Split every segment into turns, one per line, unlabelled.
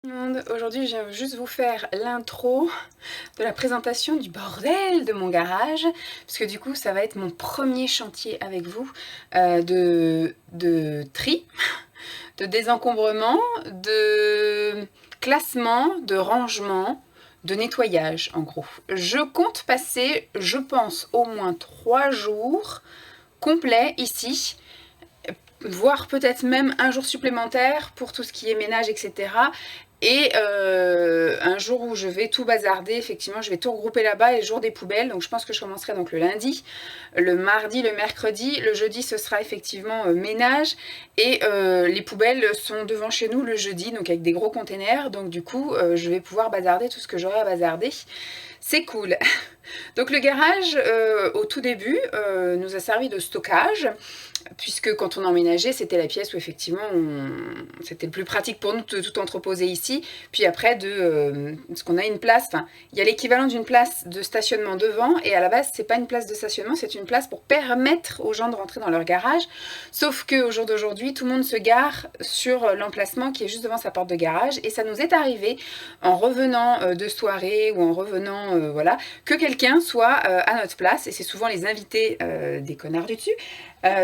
Monde. Aujourd'hui, je viens juste vous faire l'intro de la présentation du bordel de mon garage, parce que du coup, ça va être mon premier chantier avec vous de tri, de désencombrement, de classement, de rangement, de nettoyage, en gros. Je compte passer, je pense, au moins 3 jours complets ici, voire peut-être même un jour supplémentaire pour tout ce qui est ménage, etc. Et un jour où je vais tout bazarder, effectivement, je vais tout regrouper là-bas, et le jour des poubelles, donc je pense que je commencerai donc le lundi, le mardi, le mercredi, le jeudi ce sera effectivement ménage, et les poubelles sont devant chez nous le jeudi, donc avec des gros containers, donc du coup je vais pouvoir bazarder tout ce que j'aurai à bazarder. C'est cool. Donc le garage, au tout début, nous a servi de stockage, puisque quand on emménageait, c'était la pièce où effectivement c'était le plus pratique pour nous de tout entreposer ici. Puis après, parce qu'on a une place, enfin, il y a l'équivalent d'une place de stationnement devant, et à la base, c'est pas une place de stationnement, c'est une place pour permettre aux gens de rentrer dans leur garage. Sauf qu'au jour d'aujourd'hui, tout le monde se gare sur l'emplacement qui est juste devant sa porte de garage, et ça nous est arrivé en revenant de soirée ou en revenant, voilà, que quelqu'un soit à notre place, et c'est souvent les invités des connards du dessus.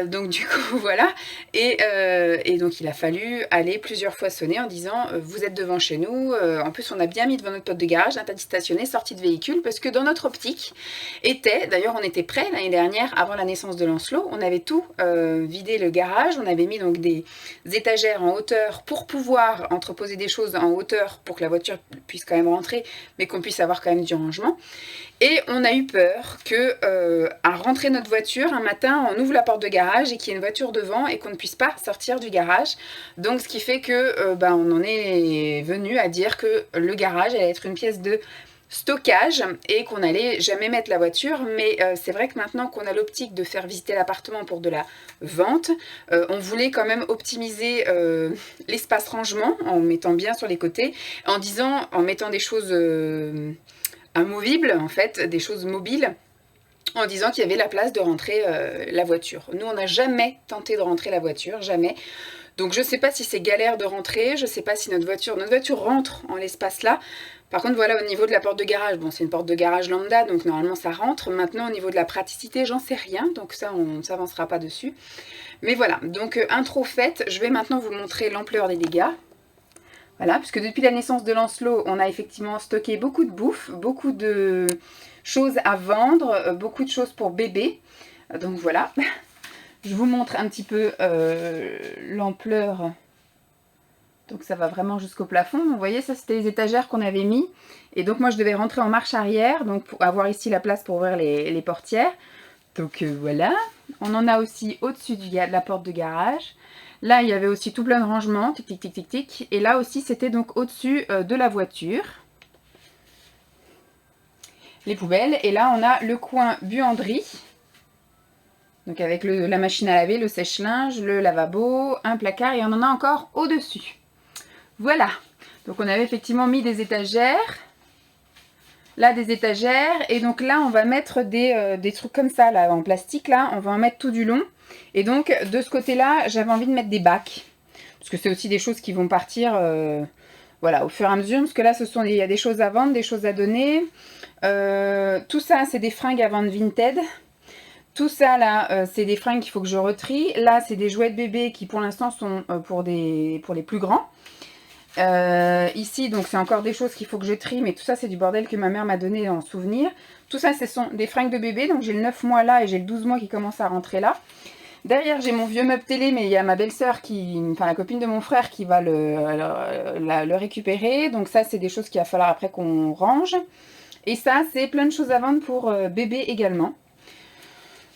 Donc du coup voilà, et donc il a fallu aller plusieurs fois sonner en disant vous êtes devant chez nous, en plus on a bien mis devant notre porte de garage interdit de stationner, sortie de véhicule, parce que dans notre optique était, d'ailleurs on était prêts l'année dernière avant la naissance de Lancelot, on avait tout vidé le garage, on avait mis donc des étagères en hauteur pour pouvoir entreposer des choses en hauteur pour que la voiture puisse quand même rentrer, mais qu'on puisse avoir quand même du rangement. Et on a eu peur que, à rentrer notre voiture, un matin, on ouvre la porte de garage et qu'il y ait une voiture devant et qu'on ne puisse pas sortir du garage. Donc, ce qui fait que, on en est venu à dire que le garage allait être une pièce de stockage et qu'on n'allait jamais mettre la voiture. Mais c'est vrai que maintenant qu'on a l'optique de faire visiter l'appartement pour de la vente, on voulait quand même optimiser l'espace rangement en mettant bien sur les côtés, en mettant des choses amovibles, en fait, des choses mobiles, en disant qu'il y avait la place de rentrer la voiture. Nous, on n'a jamais tenté de rentrer la voiture, jamais. Donc je ne sais pas si c'est galère de rentrer, je ne sais pas si notre voiture rentre en l'espace là. Par contre, voilà, au niveau de la porte de garage, bon, c'est une porte de garage lambda, donc normalement ça rentre. Maintenant, au niveau de la praticité, j'en sais rien, donc ça, on ne s'avancera pas dessus. Mais voilà, donc intro faite, je vais maintenant vous montrer l'ampleur des dégâts. Voilà, puisque depuis la naissance de Lancelot, on a effectivement stocké beaucoup de bouffe, beaucoup de choses à vendre, beaucoup de choses pour bébé. Donc voilà, je vous montre un petit peu l'ampleur. Donc ça va vraiment jusqu'au plafond. Vous voyez, ça c'était les étagères qu'on avait mis. Et donc moi je devais rentrer en marche arrière, donc pour avoir ici la place pour ouvrir les portières. Donc voilà, on en a aussi au-dessus de la porte de garage. Là, il y avait aussi tout plein de rangements, tic tic tic tic tic. Et là aussi, c'était donc au-dessus de la voiture. Les poubelles. Et là, on a le coin buanderie. Donc avec la machine à laver, le sèche-linge, le lavabo, un placard. Et on en a encore au-dessus. Voilà. Donc on avait effectivement mis des étagères. Là, des étagères. Et donc là, on va mettre des trucs comme ça, là, en plastique. Là, on va en mettre tout du long. Et donc, de ce côté-là, j'avais envie de mettre des bacs. Parce que c'est aussi des choses qui vont partir voilà, au fur et à mesure. Parce que là, il y a des choses à vendre, des choses à donner. Tout ça, c'est des fringues à vendre Vinted. Tout ça, là, c'est des fringues qu'il faut que je retrie. Là, c'est des jouets de bébé qui, pour l'instant, sont pour les plus grands. Ici, donc, c'est encore des choses qu'il faut que je trie. Mais tout ça, c'est du bordel que ma mère m'a donné en souvenir. Tout ça, ce sont des fringues de bébé. Donc, j'ai le 9 mois là et j'ai le 12 mois qui commence à rentrer là. Derrière, j'ai mon vieux meuble télé, mais il y a ma belle-sœur, enfin la copine de mon frère, qui va le récupérer. Donc ça, c'est des choses qu'il va falloir après qu'on range. Et ça, c'est plein de choses à vendre pour bébé également.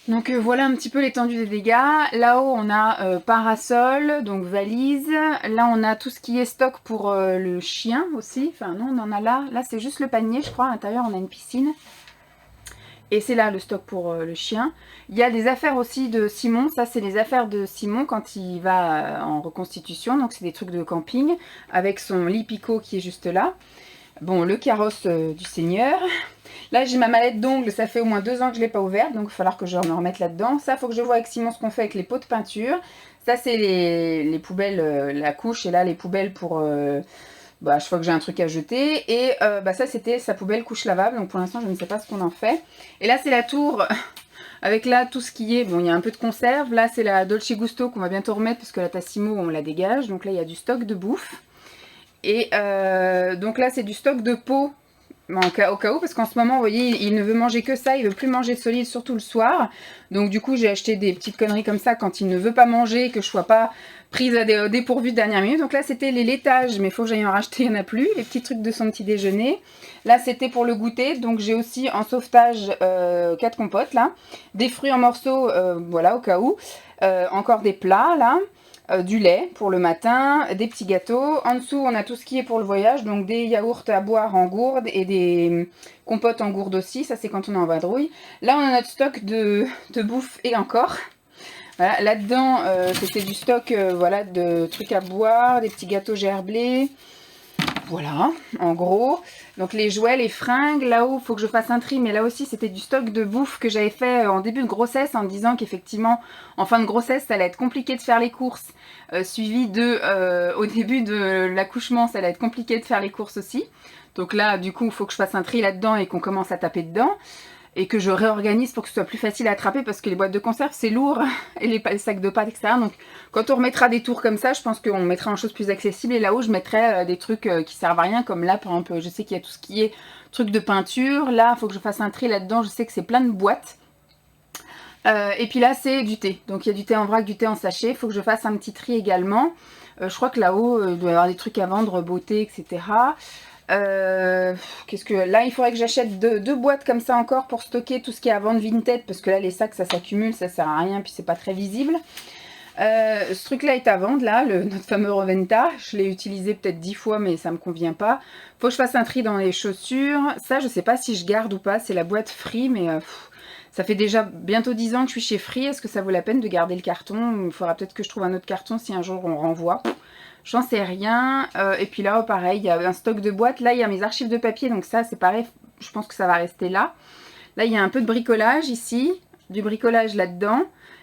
Donc voilà un petit peu l'étendue des dégâts. Là-haut, on a parasol, donc valise. Là, on a tout ce qui est stock pour le chien aussi. Enfin non, on en a là. Là, c'est juste le panier, je crois. À l'intérieur, on a une piscine. Et c'est là le stock pour le chien. Il y a des affaires aussi de Simon. Ça, c'est les affaires de Simon quand il va en reconstitution. Donc, c'est des trucs de camping avec son lit picot qui est juste là. Bon, le carrosse du Seigneur. Là, j'ai ma mallette d'ongles. Ça fait au moins 2 ans que je ne l'ai pas ouverte. Donc, il va falloir que je me remette là-dedans. Ça, il faut que je vois avec Simon ce qu'on fait avec les pots de peinture. Ça, c'est les poubelles, la couche. Et là, les poubelles pour bah, à chaque fois que j'ai un truc à jeter. Et bah, ça c'était sa poubelle couche lavable, donc pour l'instant je ne sais pas ce qu'on en fait. Et là c'est la tour avec là tout ce qui est, bon il y a un peu de conserve, là c'est la Dolce Gusto qu'on va bientôt remettre parce que la Tassimo on la dégage, donc là il y a du stock de bouffe. Et donc là c'est du stock de pot. Au cas où, parce qu'en ce moment, vous voyez, il ne veut manger que ça, il veut plus manger solide, surtout le soir. Donc du coup, j'ai acheté des petites conneries comme ça quand il ne veut pas manger, que je sois pas prise à des dépourvu de dernière minute. Donc là, c'était les laitages, mais il faut que j'aille en racheter, il n'y en a plus. Les petits trucs de son petit déjeuner. Là, c'était pour le goûter, donc j'ai aussi en sauvetage 4 compotes, là. Des fruits en morceaux, voilà, au cas où. Encore des plats, là. Du lait pour le matin, des petits gâteaux. En dessous, on a tout ce qui est pour le voyage, donc des yaourts à boire en gourde et des compotes en gourde aussi. Ça, c'est quand on est en vadrouille. Là, on a notre stock de bouffe et encore. Voilà, là-dedans, c'était du stock voilà, de trucs à boire, des petits gâteaux gerblés. Voilà, en gros. Donc les jouets, les fringues, là-haut, il faut que je fasse un tri, mais là aussi, c'était du stock de bouffe que j'avais fait en début de grossesse en disant qu'effectivement, en fin de grossesse, ça allait être compliqué de faire les courses, suivi de, au début de l'accouchement, ça allait être compliqué de faire les courses aussi. Donc là, du coup, il faut que je fasse un tri là-dedans et qu'on commence à taper dedans. Et que je réorganise pour que ce soit plus facile à attraper parce que les boîtes de conserve c'est lourd et les sacs de pâtes etc. Donc quand on remettra des tours comme ça, je pense qu'on mettra en choses plus accessibles et là-haut je mettrai des trucs qui servent à rien comme là par exemple je sais qu'il y a tout ce qui est trucs de peinture. Là il faut que je fasse un tri là-dedans, je sais que c'est plein de boîtes. Et puis là c'est du thé, donc il y a du thé en vrac, du thé en sachet, il faut que je fasse un petit tri également. Je crois que là-haut il doit y avoir des trucs à vendre, beauté etc. Qu'est-ce que là il faudrait que j'achète deux boîtes comme ça encore pour stocker tout ce qui est à vendre Vinted parce que là les sacs ça s'accumule, ça sert à rien puis c'est pas très visible. Ce truc là est à vendre là, notre fameux Roventa, je l'ai utilisé peut-être 10 fois mais ça me convient pas. Faut que je fasse un tri dans les chaussures, ça je sais pas si je garde ou pas, c'est la boîte Free mais ça fait déjà bientôt 10 ans que je suis chez Free, est-ce que ça vaut la peine de garder le carton? Il faudra peut-être que je trouve un autre carton si un jour on renvoie. J'en sais rien. Et puis là, pareil, il y a un stock de boîtes. Là, il y a mes archives de papier. Donc ça, c'est pareil. Je pense que ça va rester là. Là, il y a un peu de bricolage ici. Du bricolage là-dedans.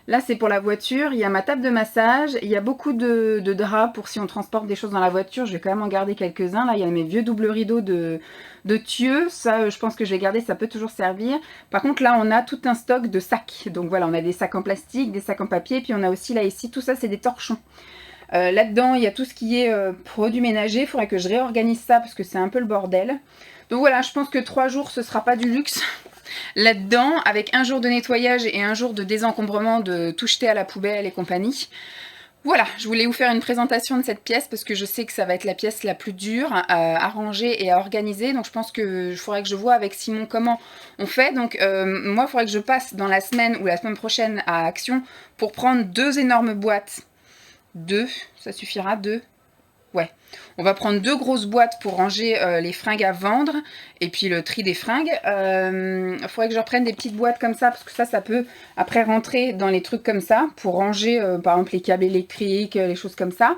Là, c'est pour la voiture. Il y a ma table de massage. Il y a beaucoup de draps pour si on transporte des choses dans la voiture. Je vais quand même en garder quelques-uns. Là, il y a mes vieux doubles rideaux de Thieu. Ça, je pense que je vais garder. Ça peut toujours servir. Par contre, là, on a tout un stock de sacs. Donc voilà, on a des sacs en plastique, des sacs en papier. Puis on a aussi là, ici, tout ça, c'est des torchons. Là-dedans, il y a tout ce qui est produits ménagers. Il faudrait que je réorganise ça parce que c'est un peu le bordel. Donc voilà, je pense que 3 jours, ce sera pas du luxe. Là-dedans, avec un jour de nettoyage et un jour de désencombrement, de tout jeter à la poubelle et compagnie. Voilà, je voulais vous faire une présentation de cette pièce parce que je sais que ça va être la pièce la plus dure à ranger et à organiser. Donc je pense que faudrait que je vois avec Simon comment on fait. Donc moi, il faudrait que je passe dans la semaine ou la semaine prochaine à Action pour prendre 2 énormes boîtes. 2, ça suffira, 2. Ouais, on va prendre 2 grosses boîtes pour ranger les fringues à vendre et puis le tri des fringues. Il faudrait que je reprenne des petites boîtes comme ça parce que ça peut après rentrer dans les trucs comme ça pour ranger par exemple les câbles électriques, les choses comme ça.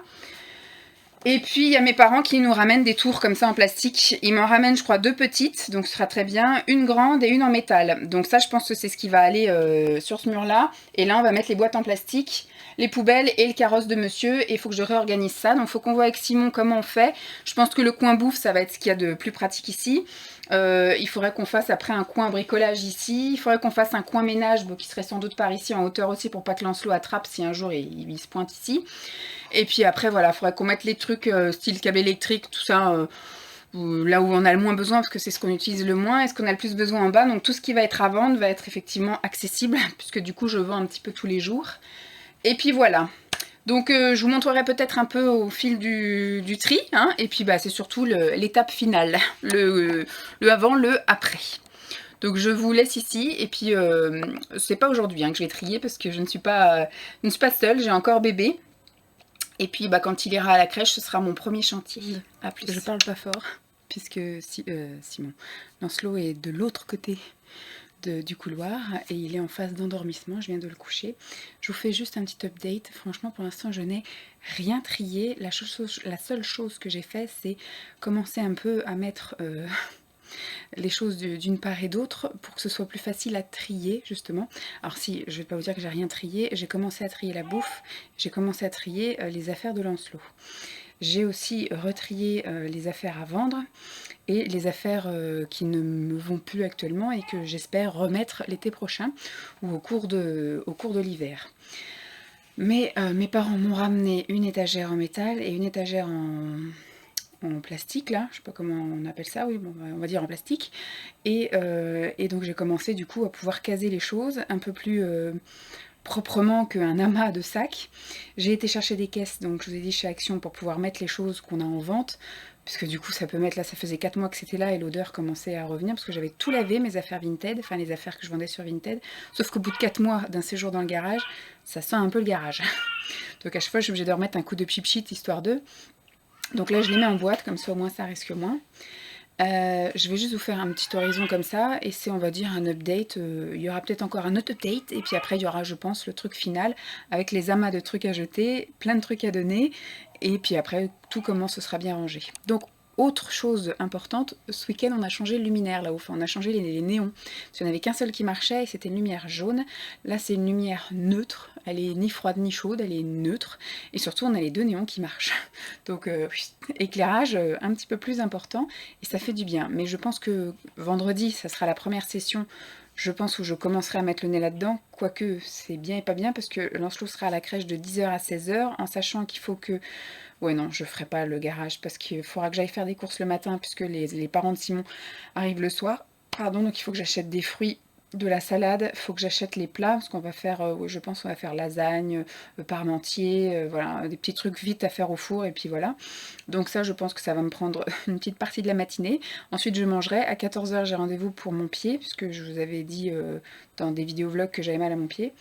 Et puis il y a mes parents qui nous ramènent des tours comme ça en plastique. Ils m'en ramènent je crois 2 petites, donc ce sera très bien, une grande et une en métal. Donc ça je pense que c'est ce qui va aller sur ce mur là. Et là on va mettre les boîtes en plastique, les poubelles et le carrosse de monsieur. Et il faut que je réorganise ça, donc il faut qu'on voit avec Simon comment on fait. Je pense que le coin bouffe ça va être ce qu'il y a de plus pratique ici. Il faudrait qu'on fasse après un coin bricolage ici. Il faudrait qu'on fasse un coin ménage qui serait sans doute par ici en hauteur aussi pour pas que Lancelot attrape si un jour il se pointe ici. Et puis après voilà, il faudrait qu'on mette les trucs style câble électrique, tout ça là où on a le moins besoin parce que c'est ce qu'on utilise le moins et ce qu'on a le plus besoin en bas. Donc tout ce qui va être à vendre va être effectivement accessible puisque du coup je vends un petit peu tous les jours. Et puis voilà. Donc je vous montrerai peut-être un peu au fil du tri, hein, et puis bah, c'est surtout l'étape finale, le avant, le après. Donc je vous laisse ici, et puis c'est pas aujourd'hui hein, que je vais trier parce que je ne suis pas seule, j'ai encore bébé. Et puis bah, quand il ira à la crèche, ce sera mon premier chantier. À plus. Je parle pas fort, puisque Simon Lancelot est de l'autre côté du couloir et il est en phase d'endormissement, je viens de le coucher. Je vous fais juste un petit update. Franchement pour l'instant je n'ai rien trié. La seule chose que j'ai fait c'est commencer un peu à mettre les choses d'une part et d'autre pour que ce soit plus facile à trier justement. Alors si, je vais pas vous dire que j'ai rien trié, j'ai commencé à trier la bouffe, j'ai commencé à trier les affaires de Lancelot. J'ai aussi retrié les affaires à vendre et les affaires qui ne me vont plus actuellement et que j'espère remettre l'été prochain ou au cours de l'hiver. Mais mes parents m'ont ramené une étagère en métal et une étagère en plastique, là, je sais pas comment on appelle ça, oui, bon, on va dire en plastique. Et donc j'ai commencé du coup à pouvoir caser les choses un peu plus proprement qu'un amas de sacs. J'ai été chercher des caisses, donc je vous ai dit chez Action, pour pouvoir mettre les choses qu'on a en vente, puisque du coup ça peut mettre là, ça faisait 4 mois que c'était là et l'odeur commençait à revenir, parce que j'avais tout lavé, mes affaires Vinted, enfin les affaires que je vendais sur Vinted, sauf qu'au bout de 4 mois d'un séjour dans le garage, ça sent un peu le garage. Donc à chaque fois je suis obligée de remettre un coup de pchit histoire de... Donc là je les mets en boîte, comme ça au moins ça risque moins. Je vais juste vous faire un petit horizon comme ça, et c'est on va dire un update, il y aura peut-être encore un autre update, et puis après il y aura je pense le truc final, avec les amas de trucs à jeter, plein de trucs à donner, et puis après tout comment ce sera bien rangé. Donc autre chose importante, ce week-end on a changé le luminaire là-haut, enfin on a changé les néons, parce qu'il n'y en avait qu'un seul qui marchait et c'était une lumière jaune. Là c'est une lumière neutre, elle est ni froide ni chaude, elle est neutre, et surtout on a les deux néons qui marchent. Donc éclairage un petit peu plus important et ça fait du bien. Mais je pense que vendredi ça sera la première session, je pense, où je commencerai à mettre le nez là-dedans, quoique c'est bien et pas bien parce que Lancelot sera à la crèche de 10h à 16h, en sachant qu'il faut que... Ouais non, je ferai pas le garage parce qu'il faudra que j'aille faire des courses le matin puisque les parents de Simon arrivent le soir. Pardon, donc il faut que j'achète des fruits, de la salade, il faut que j'achète les plats parce qu'on va faire, je pense qu'on va faire lasagne, parmentier, voilà, des petits trucs vite à faire au four et puis voilà. Donc ça je pense que ça va me prendre une petite partie de la matinée. Ensuite je mangerai, à 14h j'ai rendez-vous pour mon pied puisque je vous avais dit dans des vidéos vlogs que j'avais mal à mon pied.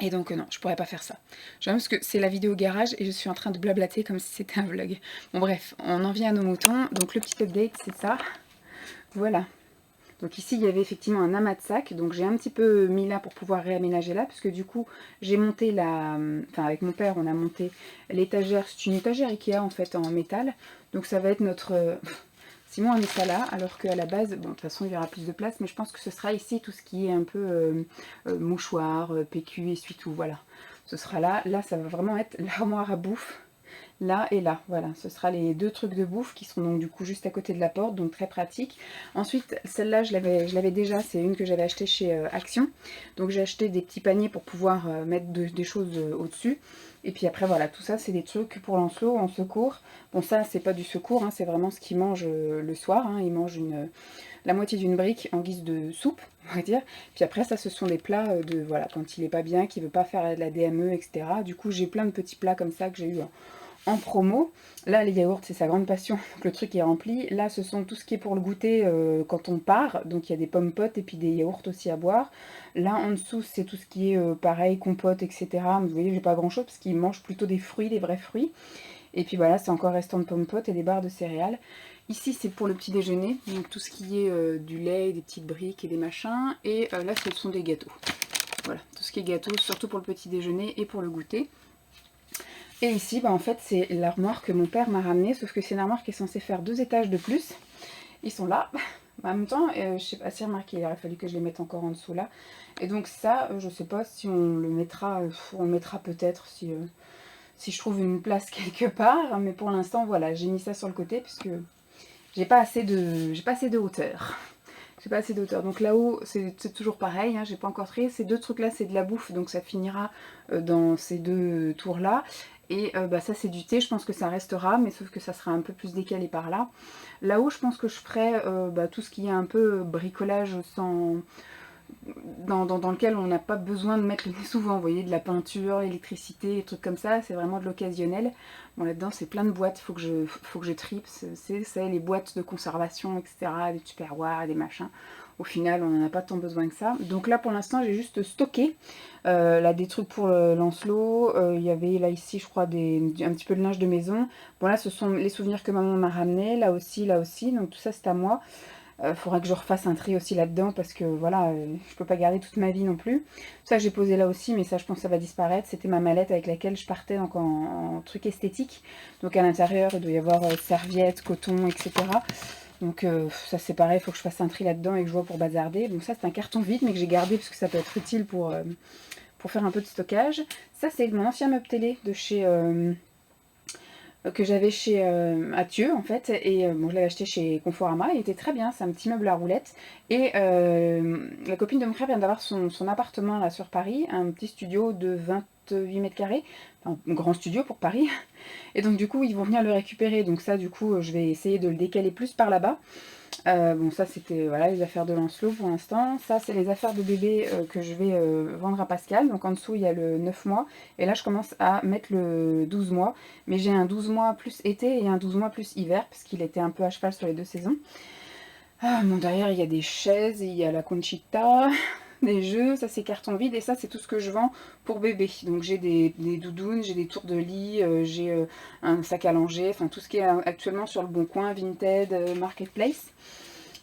Et donc non, je pourrais pas faire ça. J'aime parce que c'est la vidéo garage et je suis en train de blablater comme si c'était un vlog. Bon bref, on en vient à nos moutons. Donc le petit update c'est ça. Voilà. Donc ici il y avait effectivement un amas de sacs, donc j'ai un petit peu mis là pour pouvoir réaménager là, parce que du coup j'ai monté la... Enfin avec mon père on a monté l'étagère, c'est une étagère Ikea en fait en métal, donc ça va être notre... Simon a mis ça là, alors qu'à la base, bon de toute façon il y aura plus de place, mais je pense que ce sera ici tout ce qui est un peu mouchoir, PQ, essuie-tout, voilà. Ce sera là, là ça va vraiment être l'armoire à bouffe. Là et là, voilà, ce sera les deux trucs de bouffe qui sont donc du coup juste à côté de la porte, donc très pratique. Ensuite, celle-là, je l'avais déjà, c'est une que j'avais achetée chez Action. Donc j'ai acheté des petits paniers pour pouvoir mettre des choses au-dessus. Et puis après, voilà, tout ça, c'est des trucs pour Lancelot en secours. Bon, ça, c'est pas du secours, hein, c'est vraiment ce qu'il mange le soir. Hein, il mange la moitié d'une brique en guise de soupe, on va dire. Puis après, ça, ce sont des plats de, voilà, quand il est pas bien, qu'il veut pas faire de la DME, etc. Du coup, j'ai plein de petits plats comme ça que j'ai eu en promo. Là les yaourts c'est sa grande passion, donc le truc est rempli. Là ce sont tout ce qui est pour le goûter quand on part, donc il y a des pommes potes et puis des yaourts aussi à boire. Là en dessous c'est tout ce qui est pareil, compote, etc. Mais vous voyez j'ai pas grand chose parce qu'il mange plutôt des fruits, des vrais fruits. Et puis voilà, c'est encore restant de pommes potes et des barres de céréales. Ici c'est pour le petit déjeuner, donc tout ce qui est du lait, des petites briques et des machins. Et là ce sont des gâteaux. Voilà, tout ce qui est gâteau, surtout pour le petit déjeuner et pour le goûter. Et ici, bah, en fait, c'est l'armoire que mon père m'a ramenée, sauf que c'est une armoire qui est censée faire 2 étages de plus. Ils sont là. En même temps, je sais pas si remarqué, il aurait fallu que je les mette encore en dessous là. Et donc ça, je sais pas si on le mettra, on le mettra peut-être si je trouve une place quelque part. Mais pour l'instant, voilà, j'ai mis ça sur le côté puisque j'ai pas assez de hauteur. J'ai pas assez de hauteur. Donc là-haut, c'est toujours pareil, hein, j'ai pas encore trié. Ces deux trucs-là, c'est de la bouffe, donc ça finira dans ces deux tours-là. Et bah, ça, c'est du thé, je pense que ça restera, mais sauf que ça sera un peu plus décalé par là. Là-haut, je pense que je ferai bah, tout ce qui est un peu bricolage sans... Dans lequel on n'a pas besoin de mettre le nez souvent, vous voyez, de la peinture, l'électricité, des trucs comme ça, c'est vraiment de l'occasionnel. Bon, là-dedans, c'est plein de boîtes, faut que je tripe, c'est les boîtes de conservation, etc., des tupperwares, des machins. Au final, on n'en a pas tant besoin que ça. Donc là, pour l'instant, j'ai juste stocké là, des trucs pour Lancelot. Il y avait là, ici, je crois, un petit peu de linge de maison. Bon, là, ce sont les souvenirs que maman m'a ramenés, là aussi, là aussi. Donc tout ça, c'est à moi. Faudra que je refasse un tri aussi là-dedans parce que voilà, je peux pas garder toute ma vie non plus. Ça j'ai posé là aussi, mais ça je pense que ça va disparaître. C'était ma mallette avec laquelle je partais donc en truc esthétique. Donc à l'intérieur il doit y avoir serviettes, coton, etc. Donc ça c'est pareil, il faut que je fasse un tri là-dedans et que je vois pour bazarder. Donc ça c'est un carton vide mais que j'ai gardé parce que ça peut être utile pour faire un peu de stockage. Ça c'est mon ancien meuble télé de chez... que j'avais chez Athieu en fait, et bon, je l'avais acheté chez Conforama, il était très bien, c'est un petit meuble à roulettes, et la copine de mon frère vient d'avoir son appartement là sur Paris, un petit studio de 28 mètres carrés, enfin, un grand studio pour Paris, et donc du coup ils vont venir le récupérer, donc ça du coup je vais essayer de le décaler plus par là-bas. Bon, ça c'était voilà, les affaires de Lancelot pour l'instant. Ça c'est les affaires de bébé que je vais vendre à Pascal. Donc en dessous il y a le 9 mois. Et là je commence à mettre le 12 mois. Mais j'ai un 12 mois plus été et un 12 mois plus hiver. Parce qu'il était un peu à cheval sur les 2 saisons. Ah, bon, derrière il y a des chaises, il y a la Conchita, des jeux. Ça c'est carton vide. Et ça c'est tout ce que je vends pour bébé. Donc j'ai des doudounes, j'ai des tours de lit, j'ai un sac à langer. Enfin tout ce qui est actuellement sur le Bon Coin, Vinted, Marketplace.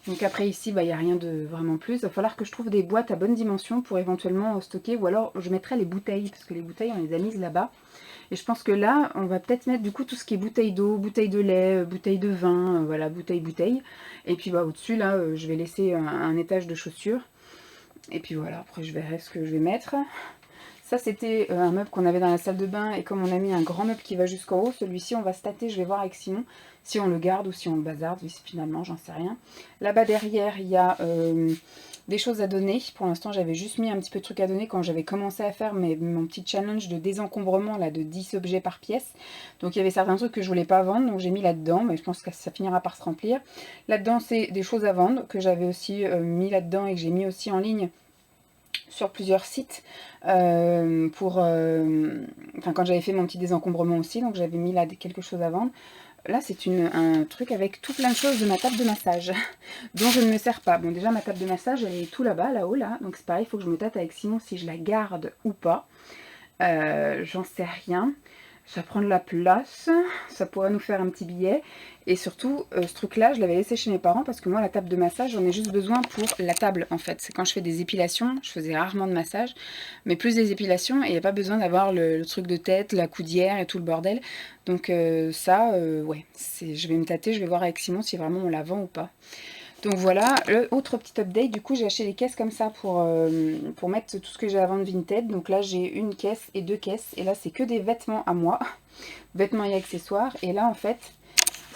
Donc après ici, bah, il n'y a rien de vraiment plus. Il va falloir que je trouve des boîtes à bonne dimension pour éventuellement stocker. Ou alors je mettrai les bouteilles, parce que les bouteilles on les a mises là-bas. Et je pense que là, on va peut-être mettre du coup tout ce qui est bouteille d'eau, bouteille de lait, bouteille de vin, voilà, bouteille. Et puis bah, au-dessus là, je vais laisser un étage de chaussures. Et puis voilà, après je verrai ce que je vais mettre. Ça c'était un meuble qu'on avait dans la salle de bain, et comme on a mis un grand meuble qui va jusqu'en haut, celui-ci on va se tâter, je vais voir avec Simon si on le garde ou si on le bazarde, finalement j'en sais rien. Là-bas derrière il y a des choses à donner. Pour l'instant j'avais juste mis un petit peu de trucs à donner quand j'avais commencé à faire mon petit challenge de désencombrement là, de 10 objets par pièce. Donc il y avait certains trucs que je voulais pas vendre, donc j'ai mis là-dedans, mais je pense que ça finira par se remplir. Là-dedans c'est des choses à vendre que j'avais aussi mis là-dedans et que j'ai mis aussi en ligne sur plusieurs sites enfin quand j'avais fait mon petit désencombrement aussi, donc j'avais mis là quelque chose à vendre. Là c'est un truc avec tout plein de choses de ma table de massage dont je ne me sers pas. Bon déjà ma table de massage elle est tout là-bas, là-haut là, donc c'est pareil, il faut que je me tâte avec Simon si je la garde ou pas. J'en sais rien. Ça prend de la place, ça pourrait nous faire un petit billet. Et surtout, ce truc-là, je l'avais laissé chez mes parents parce que moi, la table de massage, j'en ai juste besoin pour la table, en fait. C'est quand je fais des épilations, je faisais rarement de massage, mais plus des épilations, et il n'y a pas besoin d'avoir le truc de tête, la coudière et tout le bordel. Donc ça, ouais, je vais me tâter, je vais voir avec Simon si vraiment on la vend ou pas. Donc voilà, autre petit update, du coup j'ai acheté des caisses comme ça pour mettre tout ce que j'ai à vendre Vinted. Donc là j'ai une caisse et 2 caisses, et là c'est que des vêtements à moi, vêtements et accessoires. Et là en fait,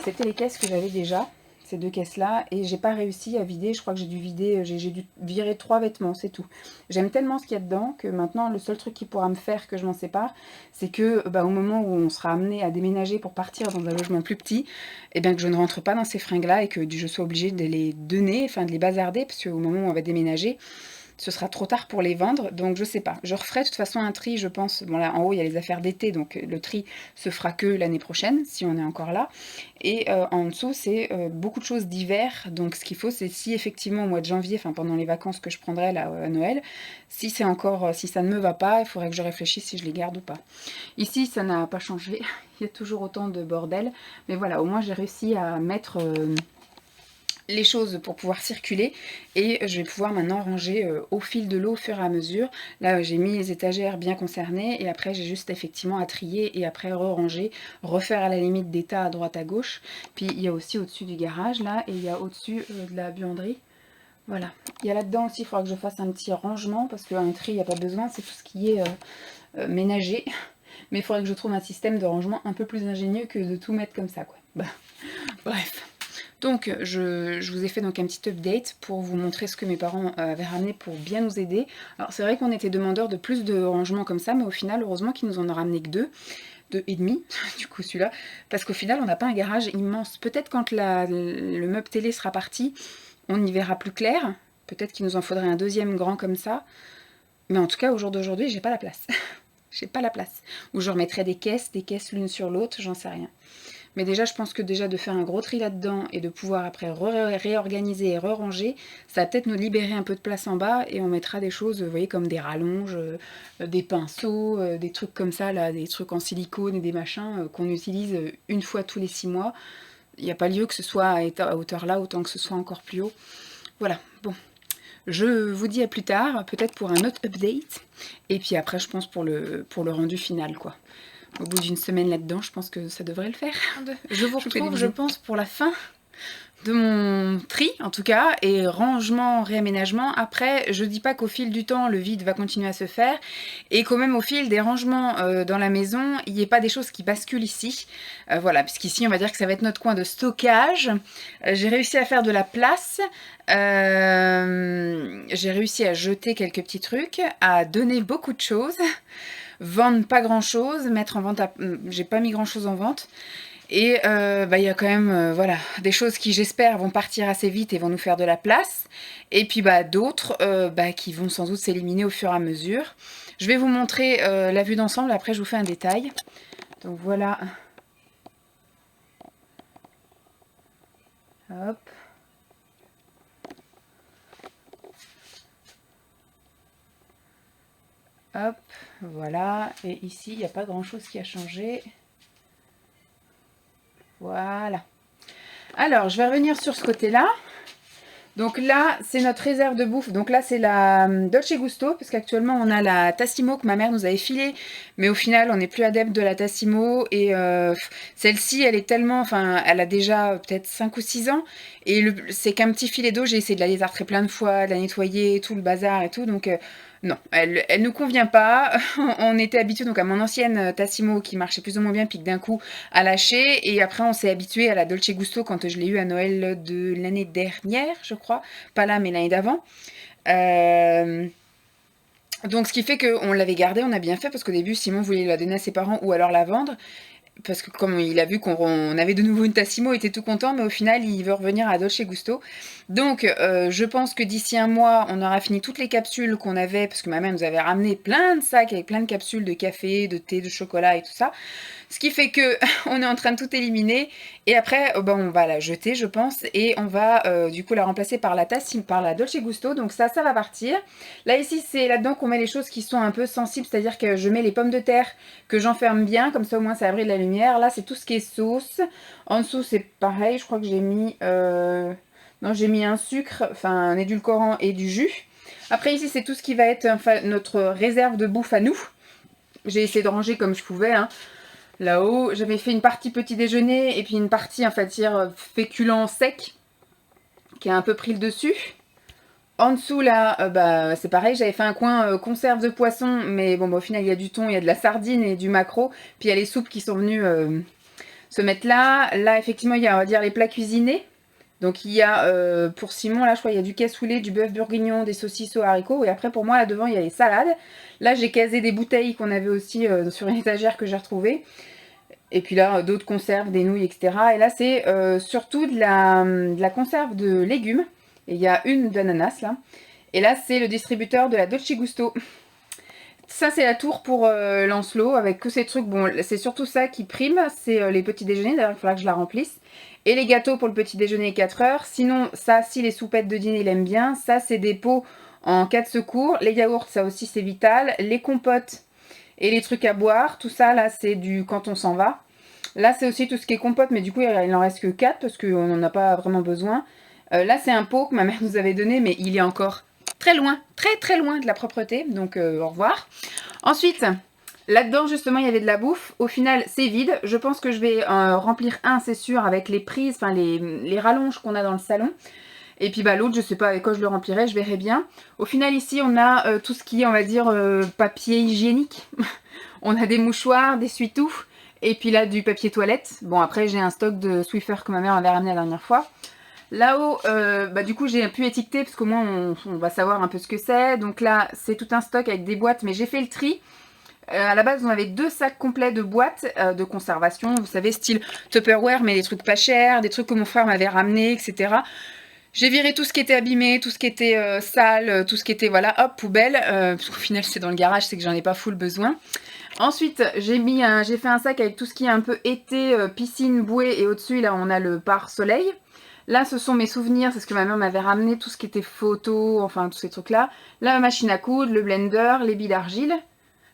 c'était les caisses que j'avais déjà, ces 2 caisses là, et j'ai pas réussi à vider. Je crois que j'ai dû vider, j'ai dû virer 3 vêtements, c'est tout. J'aime tellement ce qu'il y a dedans que maintenant le seul truc qui pourra me faire que je m'en sépare, c'est que au moment où on sera amené à déménager pour partir dans un logement plus petit, et bien que je ne rentre pas dans ces fringues là et que je sois obligée de les donner, enfin de les bazarder, parce qu'au moment où on va déménager, ce sera trop tard pour les vendre, donc je sais pas. Je referai de toute façon un tri, je pense. Bon là, en haut, il y a les affaires d'été, donc le tri se fera que l'année prochaine, si on est encore là. Et en dessous, c'est beaucoup de choses d'hiver, donc ce qu'il faut, c'est si effectivement au mois de janvier, enfin pendant les vacances que je prendrai là à Noël, si c'est encore, si ça ne me va pas, il faudrait que je réfléchisse si je les garde ou pas. Ici, ça n'a pas changé, il y a toujours autant de bordel, mais voilà, au moins j'ai réussi à mettre les choses pour pouvoir circuler, et je vais pouvoir maintenant ranger au fil de l'eau au fur et à mesure. Là j'ai mis les étagères bien concernées, et après j'ai juste effectivement à trier et après re-ranger, refaire à la limite des tas à droite à gauche. Puis il y a aussi au-dessus du garage là, et il y a au-dessus de la buanderie. Voilà, il y a là-dedans aussi, il faudra que je fasse un petit rangement parce qu'un tri il n'y a pas besoin, c'est tout ce qui est ménager. Mais il faudrait que je trouve un système de rangement un peu plus ingénieux que de tout mettre comme ça quoi. Bah, bref. Donc je vous ai fait donc un petit update pour vous montrer ce que mes parents avaient ramené pour bien nous aider. Alors c'est vrai qu'on était demandeurs de plus de rangements comme ça, mais au final heureusement qu'ils nous en ont ramené que 2 et demi, du coup celui-là, parce qu'au final on n'a pas un garage immense. Peut-être quand le meuble télé sera parti, on y verra plus clair. Peut-être qu'il nous en faudrait un deuxième grand comme ça. Mais en tout cas au jour d'aujourd'hui j'ai pas la place. J'ai pas la place. Ou je remettrai des caisses l'une sur l'autre, j'en sais rien. Mais déjà, je pense que déjà de faire un gros tri là-dedans et de pouvoir après réorganiser et re-ranger, ça va peut-être nous libérer un peu de place en bas, et on mettra des choses, vous voyez, comme des rallonges, des pinceaux, des trucs comme ça, là, des trucs en silicone et des machins qu'on utilise une fois tous les 6 mois. Il n'y a pas lieu que ce soit à hauteur là, autant que ce soit encore plus haut. Voilà, bon. Je vous dis à plus tard, peut-être pour un autre update. Et puis après, je pense pour le rendu final, quoi. Au bout d'une semaine là-dedans, je pense que ça devrait le faire. Je vous retrouve, je pense, pour la fin mon tri en tout cas, et rangement, réaménagement. Après, je dis pas qu'au fil du temps le vide va continuer à se faire et qu'au même au fil des rangements dans la maison, il n'y ait pas des choses qui basculent ici. Voilà, puisqu'ici on va dire que ça va être notre coin de stockage. J'ai réussi à faire de la place, j'ai réussi à jeter quelques petits trucs, à donner beaucoup de choses, vendre pas grand chose, mettre en vente, j'ai pas mis grand chose en vente. Et il y a quand même voilà, des choses qui j'espère vont partir assez vite et vont nous faire de la place. Et puis d'autres qui vont sans doute s'éliminer au fur et à mesure. Je vais vous montrer la vue d'ensemble, après je vous fais un détail. Donc voilà. Hop. Hop, voilà. Et ici, il n'y a pas grand chose qui a changé. Voilà. Alors, je vais revenir sur ce côté-là. Donc là, c'est notre réserve de bouffe. Donc là, c'est la Dolce Gusto, parce qu'actuellement, on a la Tassimo que ma mère nous avait filée. Mais au final, on n'est plus adepte de la Tassimo. Et celle-ci, elle est tellement... Enfin, elle a déjà peut-être 5 ou 6 ans. Et c'est qu'un petit filet d'eau. J'ai essayé de la désartrer plein de fois, de la nettoyer, tout le bazar et tout. Donc... non, elle nous convient pas. On était habitué donc à mon ancienne Tassimo qui marchait plus ou moins bien, puis que d'un coup a lâché. Et après, on s'est habitué à la Dolce Gusto quand je l'ai eu à Noël de l'année dernière, je crois. Pas là, mais l'année d'avant. Donc, ce qui fait qu'on l'avait gardée, on a bien fait, parce qu'au début, Simon voulait la donner à ses parents ou alors la vendre. Parce que comme il a vu qu'on avait de nouveau une Tassimo, il était tout content, mais au final, il veut revenir à Dolce Gusto. Donc, je pense que d'ici un mois, on aura fini toutes les capsules qu'on avait, parce que ma mère nous avait ramené plein de sacs avec plein de capsules de café, de thé, de chocolat et tout ça. Ce qui fait que on est en train de tout éliminer. Et après, on va la jeter, je pense, et on va du coup la remplacer par la Dolce Gusto. Donc ça va partir. Là, ici, c'est là-dedans qu'on met les choses qui sont un peu sensibles, c'est-à-dire que je mets les pommes de terre que j'enferme bien, comme ça au moins ça abrite la lumière. Là, c'est tout ce qui est sauce. En dessous, c'est pareil, je crois que j'ai mis... Non, j'ai mis un sucre, enfin un édulcorant et du jus. Après, ici, c'est tout ce qui va être notre réserve de bouffe à nous. J'ai essayé de ranger comme je pouvais, hein. Là-haut, j'avais fait une partie petit déjeuner et puis une partie, enfin, féculent sec qui a un peu pris le dessus. En dessous, là, c'est pareil, j'avais fait un coin conserve de poisson, mais bon, au final, il y a du thon, il y a de la sardine et du maquereau. Puis il y a les soupes qui sont venues se mettre là. Là, effectivement, il y a, on va dire, les plats cuisinés. Donc il y a, pour Simon, là, je crois, il y a du cassoulet, du bœuf bourguignon, des saucisses aux haricots. Et après, pour moi, là devant, il y a les salades. Là, j'ai casé des bouteilles qu'on avait aussi sur une étagère que j'ai retrouvée. Et puis là, d'autres conserves, des nouilles, etc. Et là, c'est surtout de la conserve de légumes. Et il y a une d'ananas, là. Et là, c'est le distributeur de la Dolce Gusto. Ça, c'est la tour pour Lancelot, avec que ces trucs. Bon, c'est surtout ça qui prime, c'est les petits déjeuners. D'ailleurs, il faudra que je la remplisse. Et les gâteaux pour le petit déjeuner 4 heures. Sinon, ça, si les soupettes de dîner, il aime bien. Ça, c'est des pots en cas de secours. Les yaourts, ça aussi, c'est vital. Les compotes et les trucs à boire. Tout ça, là, c'est du quand on s'en va. Là, c'est aussi tout ce qui est compote, mais du coup, il en reste que 4 parce qu'on n'en a pas vraiment besoin. Là, c'est un pot que ma mère nous avait donné, mais il est encore très loin, très très loin de la propreté. Donc, au revoir. Ensuite... Là-dedans, justement, il y avait de la bouffe. Au final, c'est vide. Je pense que je vais remplir un, c'est sûr, avec les prises, enfin les rallonges qu'on a dans le salon. Et puis l'autre, je sais pas avec quoi je le remplirai, je verrai bien. Au final, ici, on a tout ce qui est, on va dire, papier hygiénique. On a des mouchoirs, des essuie-tout. Et puis là, du papier toilette. Bon, après, j'ai un stock de Swiffer que ma mère avait ramené la dernière fois. Là-haut, du coup, j'ai pu étiqueter parce qu'au moins, on va savoir un peu ce que c'est. Donc là, c'est tout un stock avec des boîtes, mais j'ai fait le tri. À la base, on avait 2 sacs complets de boîtes de conservation, vous savez, style Tupperware, mais des trucs pas chers, des trucs que mon frère m'avait ramené, etc. J'ai viré tout ce qui était abîmé, tout ce qui était sale, tout ce qui était, voilà, hop, poubelle. Parce qu'au final, c'est dans le garage, c'est que j'en ai pas full besoin. Ensuite, j'ai fait un sac avec tout ce qui est un peu été, piscine, bouée, et au-dessus, là, on a le pare-soleil. Là, ce sont mes souvenirs, c'est ce que ma mère m'avait ramené, tout ce qui était photos, enfin, tous ces trucs-là. La machine à coudre, le blender, les billes d'argile.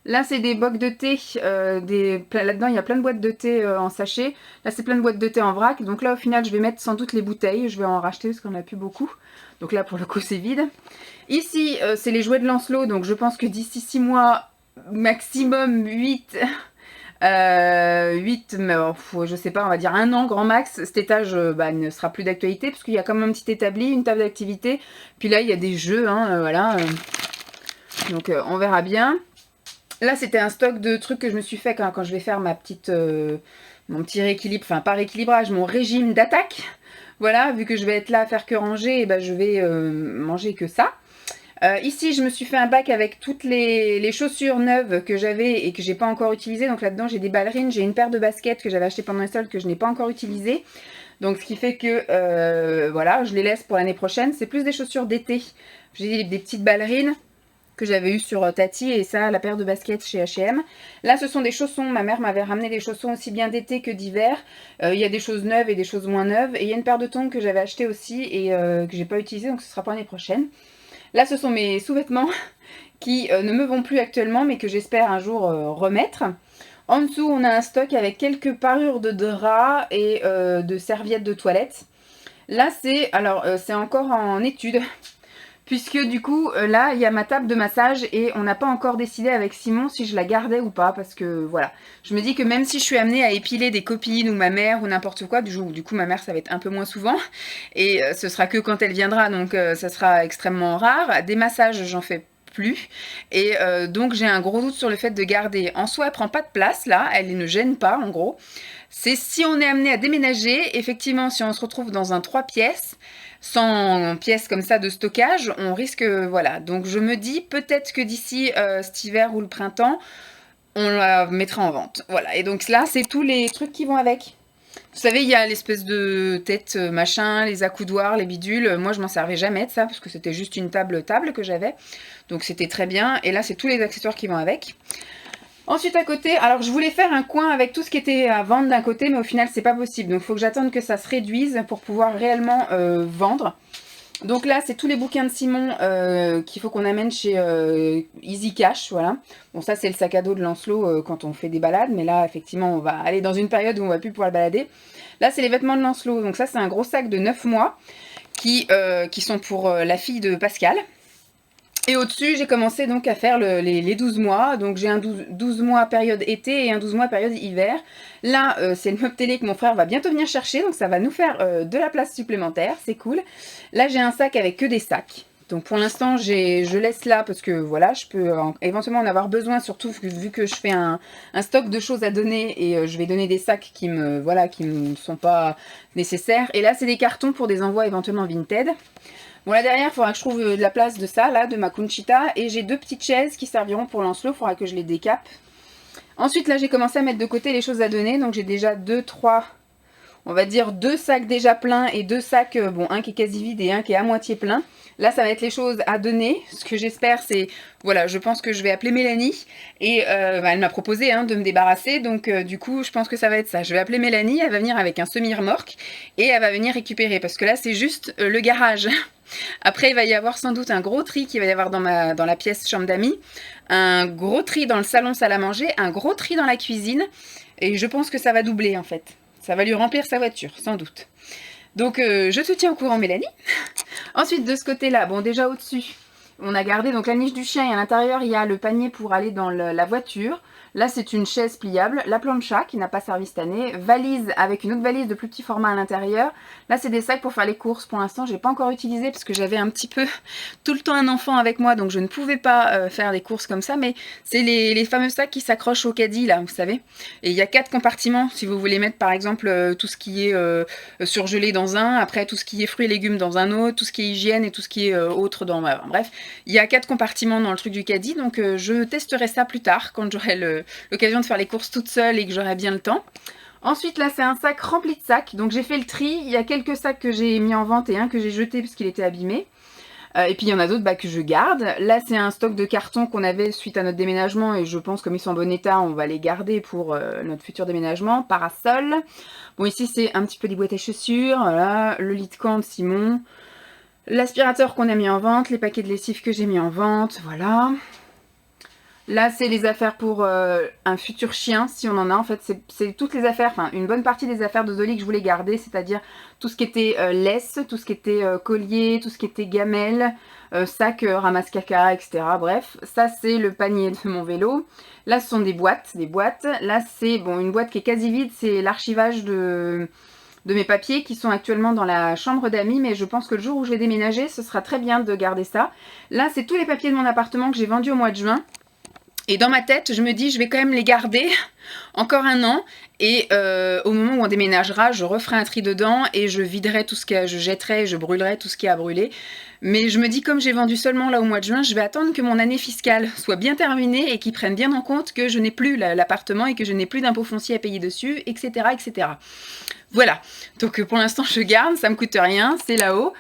Là, c'est des bocs de thé. Là-dedans, il y a plein de boîtes de thé en sachet. Là, c'est plein de boîtes de thé en vrac. Donc là, au final, je vais mettre sans doute les bouteilles. Je vais en racheter parce qu'on n'a plus beaucoup. Donc là, pour le coup, c'est vide. Ici, c'est les jouets de Lancelot. Donc je pense que d'ici 6 mois, maximum 8, 8, mais je sais pas, on va dire 1 an grand max. Cet étage ne sera plus d'actualité parce qu'il y a quand même un petit établi, une table d'activité. Puis là, il y a des jeux, hein, voilà. Donc on verra bien. Là, c'était un stock de trucs que je me suis fait quand je vais faire mon petit rééquilibre, enfin pas rééquilibrage, mon régime d'attaque. Voilà, vu que je vais être là à faire que ranger, et ben, je vais manger que ça. Ici, je me suis fait un bac avec toutes les chaussures neuves que j'avais et que j'ai pas encore utilisées. Donc là-dedans, j'ai des ballerines, j'ai une paire de baskets que j'avais acheté pendant les soldes que je n'ai pas encore utilisées. Donc ce qui fait que, voilà, je les laisse pour l'année prochaine. C'est plus des chaussures d'été. J'ai des petites ballerines que j'avais eues sur Tati et ça, la paire de baskets chez H&M. Là, ce sont des chaussons. Ma mère m'avait ramené des chaussons aussi bien d'été que d'hiver. Il y a des choses neuves et des choses moins neuves. Et il y a une paire de tongs que j'avais acheté aussi et que j'ai pas utilisé, donc ce sera pour l'année prochaine. Là, ce sont mes sous-vêtements qui ne me vont plus actuellement, mais que j'espère un jour remettre. En dessous, on a un stock avec quelques parures de draps et de serviettes de toilette. Là, c'est encore en étude, puisque du coup, là, il y a ma table de massage et on n'a pas encore décidé avec Simon si je la gardais ou pas, parce que voilà. Je me dis que même si je suis amenée à épiler des copines ou ma mère ou n'importe quoi, du coup ma mère ça va être un peu moins souvent, et ce sera que quand elle viendra, donc ça sera extrêmement rare. Des massages, j'en fais plus, et donc j'ai un gros doute sur le fait de garder. En soi, elle prend pas de place là, elle ne gêne pas en gros. C'est si on est amené à déménager, effectivement, si on se retrouve dans un 3 pièces, sans pièces comme ça de stockage, on risque, voilà. Donc je me dis peut-être que d'ici cet hiver ou le printemps, on la mettra en vente. Voilà, et donc là, c'est tous les trucs qui vont avec. Vous savez, il y a l'espèce de tête machin, les accoudoirs, les bidules. Moi, je m'en servais jamais de ça, parce que c'était juste une table que j'avais. Donc c'était très bien. Et là, c'est tous les accessoires qui vont avec. Ensuite à côté, alors je voulais faire un coin avec tout ce qui était à vendre d'un côté, mais au final c'est pas possible. Donc il faut que j'attende que ça se réduise pour pouvoir réellement vendre. Donc là c'est tous les bouquins de Simon qu'il faut qu'on amène chez Easy Cash, voilà. Bon ça c'est le sac à dos de Lancelot quand on fait des balades, mais là effectivement on va aller dans une période où on va plus pouvoir le balader. Là c'est les vêtements de Lancelot, donc ça c'est un gros sac de 9 mois qui sont pour la fille de Pascal. Et au-dessus, j'ai commencé donc à faire les 12 mois. Donc j'ai un 12 mois période été et un 12 mois période hiver. Là, c'est le meuble télé que mon frère va bientôt venir chercher. Donc ça va nous faire de la place supplémentaire. C'est cool. Là, j'ai un sac avec que des sacs. Donc pour l'instant, je laisse là parce que voilà, je peux éventuellement en avoir besoin. Surtout vu que je fais un stock de choses à donner. Et je vais donner des sacs qui me sont pas nécessaires. Et là, c'est des cartons pour des envois éventuellement Vinted. Bon là derrière il faudra que je trouve de la place de ça là, de ma Conchita, et j'ai 2 petites chaises qui serviront pour Lancelot, il faudra que je les décape. Ensuite là j'ai commencé à mettre de côté les choses à donner, donc j'ai déjà 3, on va dire 2 sacs déjà pleins et 2 sacs, bon un qui est quasi vide et un qui est à moitié plein. Là ça va être les choses à donner, ce que j'espère c'est, voilà, je pense que je vais appeler Mélanie et elle m'a proposé de me débarrasser, donc du coup je pense que ça va être ça. Je vais appeler Mélanie, elle va venir avec un semi-remorque et elle va venir récupérer parce que là c'est juste le garage. Après, il va y avoir sans doute un gros tri qu'il va y avoir dans la pièce chambre d'amis, un gros tri dans le salon salle à manger, un gros tri dans la cuisine, et je pense que ça va doubler en fait. Ça va lui remplir sa voiture, sans doute. Donc, je te tiens au courant, Mélanie. Ensuite, de ce côté-là, bon, déjà au-dessus, on a gardé donc la niche du chien et à l'intérieur, il y a le panier pour aller dans la voiture. Là, c'est une chaise pliable, la plancha qui n'a pas servi cette année, valise avec une autre valise de plus petit format à l'intérieur. Là, c'est des sacs pour faire les courses. Pour l'instant, je n'ai pas encore utilisé parce que j'avais un petit peu tout le temps un enfant avec moi, donc je ne pouvais pas faire des courses comme ça. Mais c'est les fameux sacs qui s'accrochent au caddie, là, vous savez. Et il y a 4 compartiments si vous voulez mettre, par exemple, tout ce qui est surgelé dans un, après tout ce qui est fruits et légumes dans un autre, tout ce qui est hygiène et tout ce qui est autre dans... bref, il y a 4 compartiments dans le truc du caddie, donc je testerai ça plus tard quand j'aurai l'occasion de faire les courses toute seule et que j'aurai bien le temps. Ensuite là c'est un sac rempli de sacs, donc j'ai fait le tri, il y a quelques sacs que j'ai mis en vente et un que j'ai jeté parce qu'il était abîmé. Et puis il y en a d'autres que je garde. Là c'est un stock de cartons qu'on avait suite à notre déménagement et je pense comme ils sont en bon état on va les garder pour notre futur déménagement. Parasol. Bon ici c'est un petit peu des boîtes à chaussures, voilà, le lit de camp de Simon, l'aspirateur qu'on a mis en vente, les paquets de lessive que j'ai mis en vente, voilà. Là, c'est les affaires pour un futur chien, si on en a. En fait, c'est toutes les affaires, enfin, une bonne partie des affaires de Dolly que je voulais garder, c'est-à-dire tout ce qui était laisse, tout ce qui était collier, tout ce qui était gamelle, sac, ramasse-caca, etc. Bref, ça, c'est le panier de mon vélo. Là, ce sont des boîtes, Là, c'est bon, une boîte qui est quasi vide, c'est l'archivage de mes papiers qui sont actuellement dans la chambre d'amis, mais je pense que le jour où je vais déménager, ce sera très bien de garder ça. Là, c'est tous les papiers de mon appartement que j'ai vendus au mois de juin. Et dans ma tête, je me dis, je vais quand même les garder encore un an. Et au moment où on déménagera, je referai un tri dedans et je viderai tout ce que je jetterai, je brûlerai tout ce qui a brûlé. Mais je me dis, comme j'ai vendu seulement là au mois de juin, je vais attendre que mon année fiscale soit bien terminée et qu'ils prennent bien en compte que je n'ai plus l'appartement et que je n'ai plus d'impôts fonciers à payer dessus, etc., etc. Voilà. Donc pour l'instant, je garde, ça me coûte rien, c'est là-haut.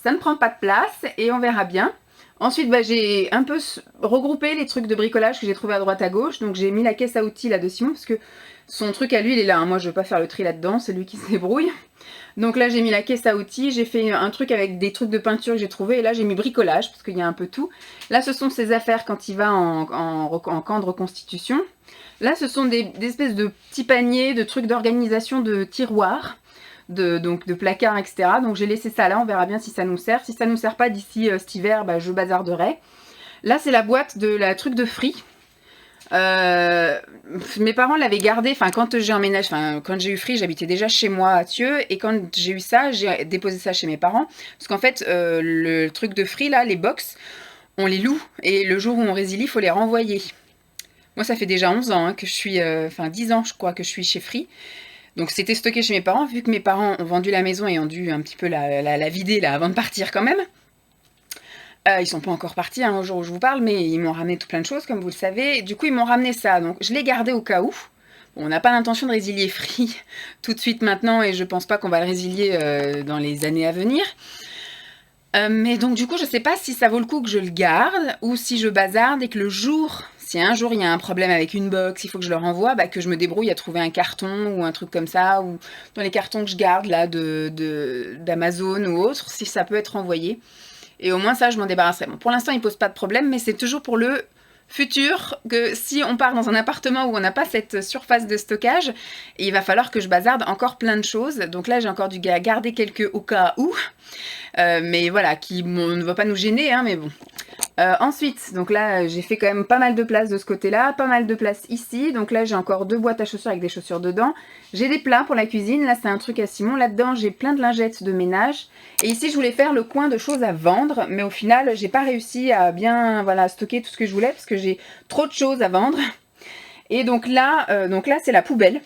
Ça ne prend pas de place et on verra bien. Ensuite, j'ai un peu regroupé les trucs de bricolage que j'ai trouvé à droite à gauche. Donc j'ai mis la caisse à outils là de Simon parce que son truc à lui, il est là. Moi, je ne veux pas faire le tri là-dedans, c'est lui qui se débrouille. Donc là, j'ai mis la caisse à outils. J'ai fait un truc avec des trucs de peinture que j'ai trouvé. Et là, j'ai mis bricolage parce qu'il y a un peu tout. Là, ce sont ses affaires quand il va en camp de reconstitution. Là, ce sont des espèces de petits paniers, de trucs d'organisation de tiroirs. Donc de placards, etc. Donc j'ai laissé ça là, on verra bien si ça nous sert. Si ça nous sert pas d'ici cet hiver, je bazarderai. Là, c'est la boîte de la truc de Free. Mes parents l'avaient gardé, quand j'ai emménagé, quand j'ai eu Free, j'habitais déjà chez moi à Thieux, et quand j'ai eu ça, j'ai déposé ça chez mes parents, parce qu'en fait, le truc de Free, là, les box, on les loue, et le jour où on résilie, il faut les renvoyer. Moi, ça fait déjà 11 ans que je suis, 10 ans, je crois, que je suis chez Free. Donc c'était stocké chez mes parents, vu que mes parents ont vendu la maison et ont dû un petit peu la vider là, avant de partir quand même. Ils sont pas encore partis au jour où je vous parle, mais ils m'ont ramené tout plein de choses, comme vous le savez. Du coup, ils m'ont ramené ça, donc je l'ai gardé au cas où. Bon, on n'a pas l'intention de résilier Free tout de suite maintenant, et je pense pas qu'on va le résilier dans les années à venir. Mais donc du coup, je sais pas si ça vaut le coup que je le garde, ou si je bazarde et que le jour... Si un jour il y a un problème avec une box, il faut que je le renvoie, que je me débrouille à trouver un carton ou un truc comme ça, ou dans les cartons que je garde là d'Amazon ou autre, si ça peut être renvoyé. Et au moins ça, je m'en débarrasserai. Bon, pour l'instant, il pose pas de problème, mais c'est toujours pour le futur que si on part dans un appartement où on n'a pas cette surface de stockage, il va falloir que je bazarde encore plein de choses. Donc là, j'ai encore dû garder quelques au cas où, mais voilà, qui ne va pas nous gêner, mais bon. Ensuite, donc là, j'ai fait quand même pas mal de place de ce côté-là, pas mal de place ici. Donc là, j'ai encore 2 boîtes à chaussures avec des chaussures dedans. J'ai des plats pour la cuisine. Là, c'est un truc à Simon. Là-dedans, j'ai plein de lingettes de ménage. Et ici, je voulais faire le coin de choses à vendre. Mais au final, j'ai pas réussi à bien stocker tout ce que je voulais parce que j'ai trop de choses à vendre. Et donc là c'est la poubelle.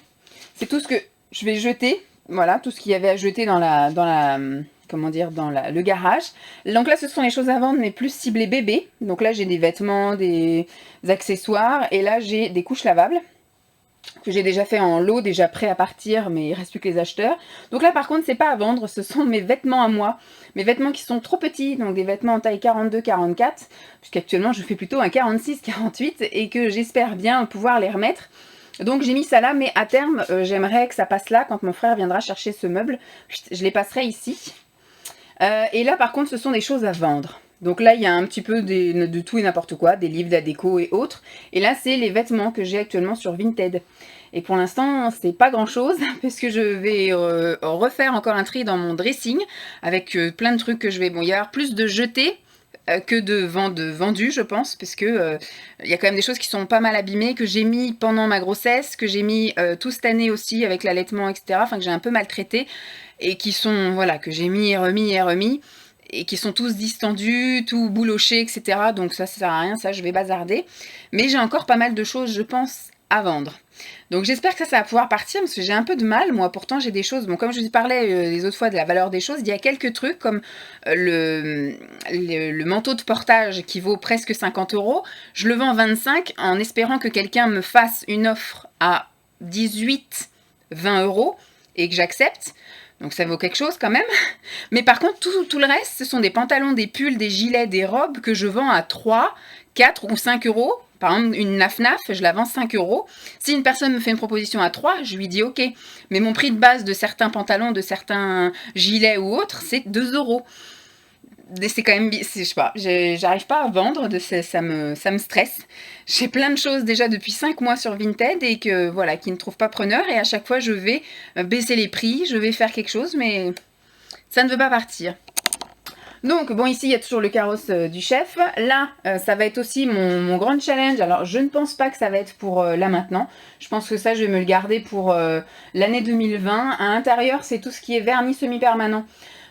C'est tout ce que je vais jeter. Voilà, tout ce qu'il y avait à jeter dans le garage. Donc là, ce sont les choses à vendre, mais plus ciblées bébé. Donc là, j'ai des vêtements, des accessoires. Et là, j'ai des couches lavables que j'ai déjà fait en lot, déjà prêts à partir, mais il reste plus que les acheteurs. Donc là, par contre, c'est pas à vendre. Ce sont mes vêtements à moi. Mes vêtements qui sont trop petits, donc des vêtements en taille 42-44, puisqu'actuellement, je fais plutôt un 46-48 et que j'espère bien pouvoir les remettre. Donc j'ai mis ça là, mais à terme, j'aimerais que ça passe là quand mon frère viendra chercher ce meuble. Je les passerai ici. Et là, par contre, ce sont des choses à vendre. Donc là, il y a un petit peu de tout et n'importe quoi, des livres, de la déco et autres. Et là, c'est les vêtements que j'ai actuellement sur Vinted. Et pour l'instant, c'est pas grand-chose, parce que je vais refaire encore un tri dans mon dressing, avec plein de trucs que je vais... Bon, il y a plus de jetés que de vendus, je pense, parce que il y a quand même des choses qui sont pas mal abîmées, que j'ai mis pendant ma grossesse, que j'ai mis toute cette année aussi avec l'allaitement, etc. Enfin, que j'ai un peu maltraité, et qui sont, voilà, que j'ai mis et remis, et qui sont tous distendus, tout boulochés, etc. Donc ça sert à rien, ça je vais bazarder. Mais j'ai encore pas mal de choses, je pense, à vendre. Donc j'espère que ça va pouvoir partir, parce que j'ai un peu de mal, moi. Pourtant j'ai des choses, bon, comme je vous parlais les autres fois de la valeur des choses, il y a quelques trucs comme le manteau de portage qui vaut presque 50 €. Je le vends 25 en espérant que quelqu'un me fasse une offre à 18, 20 € et que j'accepte. Donc ça vaut quelque chose quand même. Mais par contre, tout le reste, ce sont des pantalons, des pulls, des gilets, des robes que je vends à 3, 4 ou 5 €. Par exemple, une naf-naf, je la vends 5 €. Si une personne me fait une proposition à 3, je lui dis ok. Mais mon prix de base de certains pantalons, de certains gilets ou autres, c'est 2 €. c'est quand même, je sais pas, j'arrive pas à vendre, ça me stresse. J'ai plein de choses déjà depuis 5 mois sur Vinted et que voilà, qui ne trouvent pas preneur et à chaque fois je vais baisser les prix, je vais faire quelque chose mais ça ne veut pas partir. Donc bon, ici il y a toujours le carrosse du chef. Là, ça va être aussi mon grand challenge. Alors je ne pense pas que ça va être pour là maintenant. Je pense que ça je vais me le garder pour l'année 2020. À l'intérieur c'est tout ce qui est vernis semi-permanent.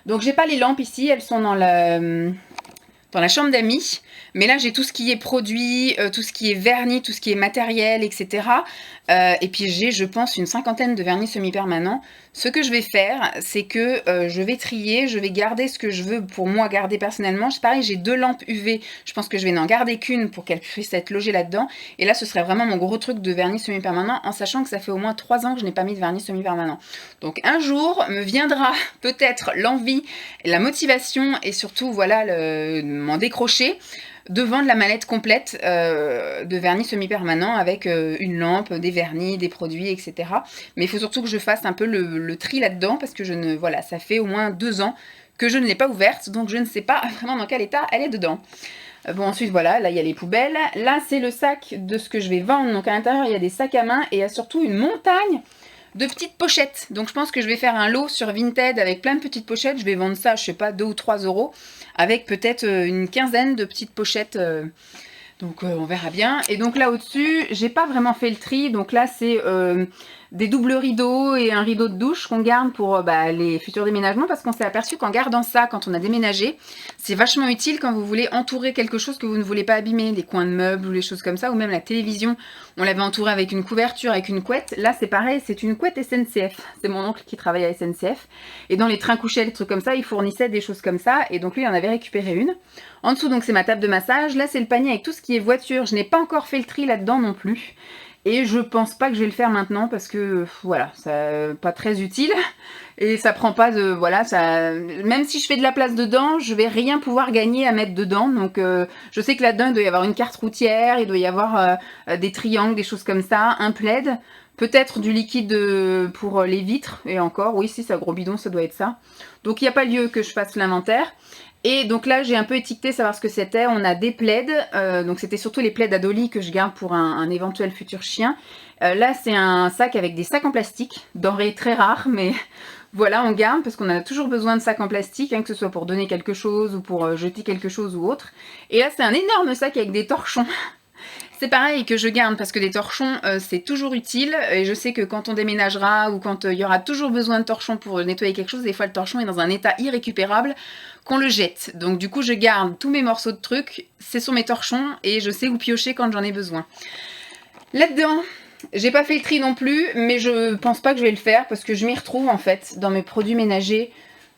Donc j'ai pas les lampes ici, elles sont dans la chambre d'amis. Mais là, j'ai tout ce qui est produit, tout ce qui est vernis, tout ce qui est matériel, etc. Et puis j'ai, je pense, une 50aine de vernis semi-permanents. Ce que je vais faire, c'est que je vais trier, je vais garder ce que je veux pour moi garder personnellement. C'est pareil, j'ai 2 lampes UV. Je pense que je vais n'en garder qu'une pour qu'elle puisse être logée là-dedans. Et là, ce serait vraiment mon gros truc de vernis semi-permanent, en sachant que ça fait au moins 3 ans que je n'ai pas mis de vernis semi-permanent. Donc un jour, me viendra peut-être l'envie, la motivation et surtout, voilà, m'en décrocher de vendre la mallette complète de vernis semi-permanent avec une lampe, des vernis, des produits, etc. Mais il faut surtout que je fasse un peu le tri là-dedans parce que voilà, ça fait au moins 2 ans que je ne l'ai pas ouverte, donc je ne sais pas vraiment dans quel état elle est dedans. Bon, ensuite, voilà, là, il y a les poubelles. Là, c'est le sac de ce que je vais vendre. Donc, à l'intérieur, il y a des sacs à main et il y a surtout une montagne de petites pochettes. Donc, je pense que je vais faire un lot sur Vinted avec plein de petites pochettes. Je vais vendre ça, je sais pas, 2 ou 3 euros avec peut-être une quinzaine de petites pochettes. Donc, on verra bien. Et donc, là, au-dessus, j'ai pas vraiment fait le tri. Donc, là, c'est des doubles rideaux et un rideau de douche qu'on garde pour les futurs déménagements parce qu'on s'est aperçu qu'en gardant ça quand on a déménagé, c'est vachement utile quand vous voulez entourer quelque chose que vous ne voulez pas abîmer, des coins de meubles ou les choses comme ça, ou même la télévision, on l'avait entourée avec une couverture, avec une couette. Là c'est pareil, c'est une couette SNCF, c'est mon oncle qui travaille à SNCF, et dans les trains couchés, les trucs comme ça, il fournissait des choses comme ça, et donc lui il en avait récupéré une. En dessous donc c'est ma table de massage, là c'est le panier avec tout ce qui est voiture, je n'ai pas encore fait le tri là-dedans non plus. Et je pense pas que je vais le faire maintenant parce que voilà, c'est pas très utile et ça prend pas de voilà, ça même si je fais de la place dedans, je vais rien pouvoir gagner à mettre dedans. Donc je sais que là-dedans il doit y avoir une carte routière, il doit y avoir des triangles, des choses comme ça, un plaid, peut-être du liquide pour les vitres et encore oui, si c'est un gros bidon, ça doit être ça. Donc il n'y a pas lieu que je fasse l'inventaire. Et donc là, j'ai un peu étiqueté savoir ce que c'était. On a des plaids, donc c'était surtout les plaids à Dolly que je garde pour un éventuel futur chien. Là, c'est un sac avec des sacs en plastique, denrée très rare, mais voilà, on garde parce qu'on a toujours besoin de sacs en plastique, hein, que ce soit pour donner quelque chose ou pour jeter quelque chose ou autre. Et là, c'est un énorme sac avec des torchons. C'est pareil que je garde parce que des torchons, c'est toujours utile. Et je sais que quand on déménagera ou quand il y aura toujours besoin de torchons pour nettoyer quelque chose, des fois le torchon est dans un état irrécupérable qu'on le jette. Donc du coup, je garde tous mes morceaux de trucs, c'est sur mes torchons et je sais où piocher quand j'en ai besoin. Là-dedans, j'ai pas fait le tri non plus, mais je pense pas que je vais le faire parce que je m'y retrouve en fait dans mes produits ménagers.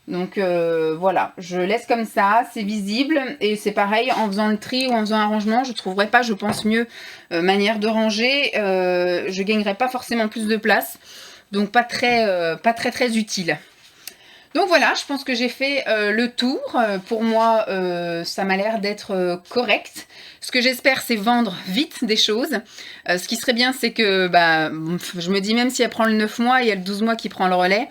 Donc voilà, je laisse comme ça, c'est visible et c'est pareil en faisant le tri ou en faisant un rangement, je trouverai pas, je pense, mieux manière de ranger, je gagnerai pas forcément plus de place, donc pas très utile. Donc voilà, je pense que j'ai fait le tour. Pour moi, ça m'a l'air d'être correct. Ce que j'espère, c'est vendre vite des choses. Ce qui serait bien, c'est que, je me dis même si elle prend le 9 mois, il y a le 12 mois qui prend le relais.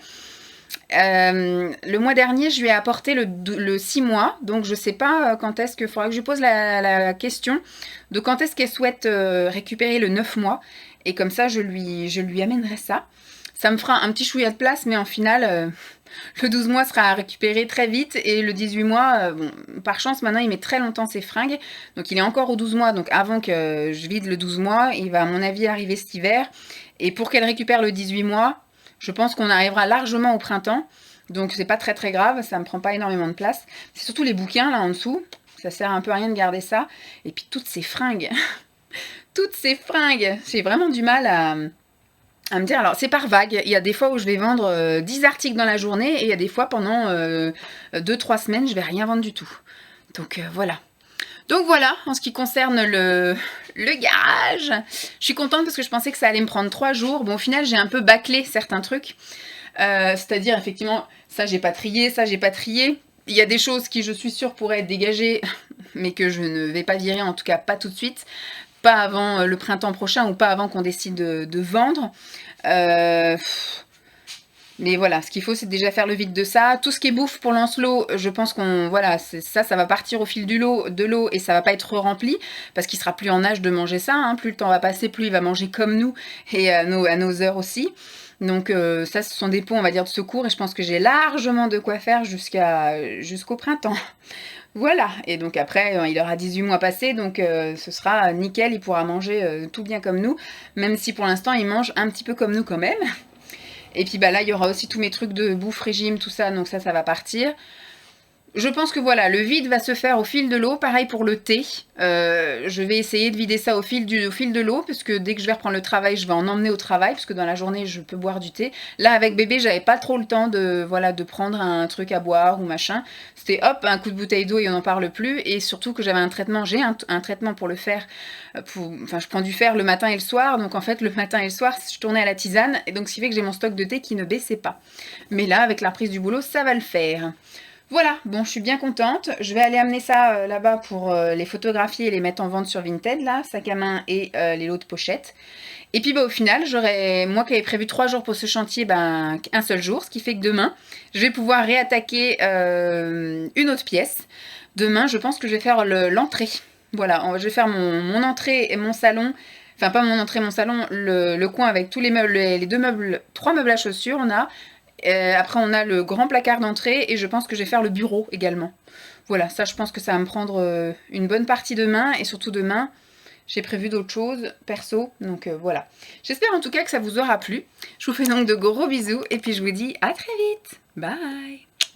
Le mois dernier, je lui ai apporté le 6 mois, donc je sais pas quand est-ce qu'il faudra que je lui pose la question de quand est-ce qu'elle souhaite récupérer le 9 mois, et comme ça je lui amènerai ça. Ça me fera un petit chouïa de place, mais en final, le 12 mois sera récupéré très vite, et le 18 mois, bon, par chance, maintenant il met très longtemps ses fringues, donc il est encore au 12 mois, donc avant que je vide le 12 mois, il va à mon avis arriver cet hiver, et pour qu'elle récupère le 18 mois, je pense qu'on arrivera largement au printemps, donc c'est pas très grave, ça me prend pas énormément de place. C'est surtout les bouquins là en dessous, ça sert un peu à rien de garder ça. Et puis toutes ces fringues, toutes ces fringues, j'ai vraiment du mal à me dire, alors c'est par vague, il y a des fois où je vais vendre 10 articles dans la journée, et il y a des fois pendant 2-3 semaines, je vais rien vendre du tout. Donc voilà. Donc voilà, en ce qui concerne le garage, je suis contente parce que je pensais que ça allait me prendre 3 jours. Bon, au final, j'ai un peu bâclé certains trucs. C'est-à-dire, effectivement, ça, j'ai pas trié, ça, j'ai pas trié. Il y a des choses qui, je suis sûre, pourraient être dégagées, mais que je ne vais pas virer, en tout cas pas tout de suite. Pas avant le printemps prochain ou pas avant qu'on décide de vendre. Mais voilà, ce qu'il faut, c'est déjà faire le vide de ça. Tout ce qui est bouffe pour Lancelot, je pense qu'on voilà, ça va partir au fil de l'eau et ça va pas être rempli parce qu'il sera plus en âge de manger ça. Hein. Plus le temps va passer, plus il va manger comme nous et à nos heures aussi. Donc ça, ce sont des pots, on va dire, de secours et je pense que j'ai largement de quoi faire jusqu'au printemps. Voilà, et donc après, il aura 18 mois passés, donc ce sera nickel, il pourra manger tout bien comme nous, même si pour l'instant, il mange un petit peu comme nous quand même. Et puis bah là, il y aura aussi tous mes trucs de bouffe, régime, tout ça, donc ça va partir. Je pense que voilà, le vide va se faire au fil de l'eau. Pareil pour le thé. Je vais essayer de vider ça au fil de l'eau, parce que dès que je vais reprendre le travail, je vais en emmener au travail, parce que dans la journée, je peux boire du thé. Là, avec bébé, j'avais pas trop le temps de prendre un truc à boire ou machin. C'était hop, un coup de bouteille d'eau et on n'en parle plus. Et surtout que j'avais un traitement, j'ai un traitement pour le faire. Enfin, je prends du fer le matin et le soir. Donc en fait, le matin et le soir, je tournais à la tisane. Et donc, ce qui fait que j'ai mon stock de thé qui ne baissait pas. Mais là, avec la reprise du boulot, ça va le faire. Voilà, bon, je suis bien contente. Je vais aller amener ça là-bas pour les photographier et les mettre en vente sur Vinted, là, sac à main et les lots de pochettes. Et puis bah, au final, moi qui avais prévu 3 jours pour ce chantier, ben, un seul jour, ce qui fait que demain, je vais pouvoir réattaquer une autre pièce. Demain, je pense que je vais faire l'entrée. Voilà, je vais faire mon entrée et mon salon. Enfin, pas mon entrée, mon salon, le coin avec tous les meubles, les 3 meubles à chaussures, on a. Après, on a le grand placard d'entrée et je pense que je vais faire le bureau également. Voilà, ça, je pense que ça va me prendre une bonne partie demain et surtout demain, j'ai prévu d'autres choses perso, donc voilà. J'espère en tout cas que ça vous aura plu. Je vous fais donc de gros bisous et puis je vous dis à très vite. Bye!